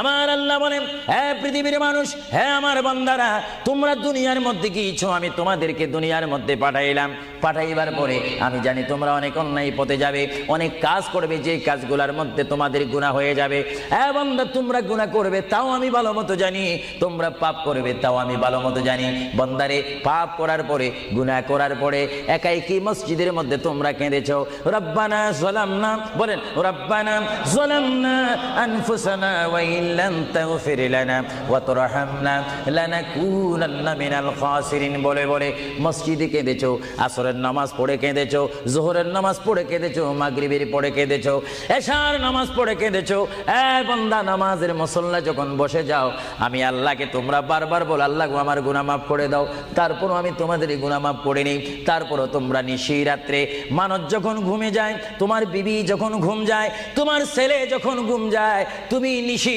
আমার আল্লাহ বলেন, হে পৃথিবীর মানুষ, হে আমার বান্দারা, তোমরা দুনিয়ার মধ্যে কি ইচ্ছো আমি তোমাদেরকে দুনিয়ার মধ্যে পাঠাইলাম। পাঠাইবার পরে আমি জানি তোমরা অনেক অন্যায় পথে যাবে, অনেক কাজ করবে, যে কাজগুলোর মধ্যে তোমাদের গুনাহ হয়ে যাবে। হে বান্দা, তোমরা গুনাহ করবে তাও আমি ভালো মতো জানি, তোমরা পাপ করবে তাও আমি ভালো মতো জানি। বান্দারে, পাপ করার পরে, গুনাহ করার পরে একাই কি মসজিদের মধ্যে তোমরা কেঁদেছো, রব্বানা যালামনা, বলেন রব্বানা যালামনা আনফুসানা ওয়া ইল্লাম তাগফির লানা ওয়া তুরহামনা লানাকুনান্না মিনাল খাসিরিন বলে বলে মসজিদে কেঁদেছো, আসরের নামাজ পড়ে কেঁদেছো, যোহরের নামাজ পড়ে কেঁদেছো, মাগরিবের পড়ে কেঁদেছো, এশার নামাজ পড়ে কেঁদেছো। এ বান্দা, নামাজের মুসল্লা যখন বসে যাও, আমি আল্লাহকে তোমরা বারবার বল, আল্লাহ গো আমার গুনাহ মাফ করে দাও। তারপরও আমি তোমাদের এই গুনাহ মাফ করে নেই। তারপরও তোমরা নিশি রাত্রে, মানুষ যখন ঘুমে যায়, তোমার বিবি যখন ঘুম যায়, তোমার ছেলে যখন ঘুম যায়, তুমি নিশি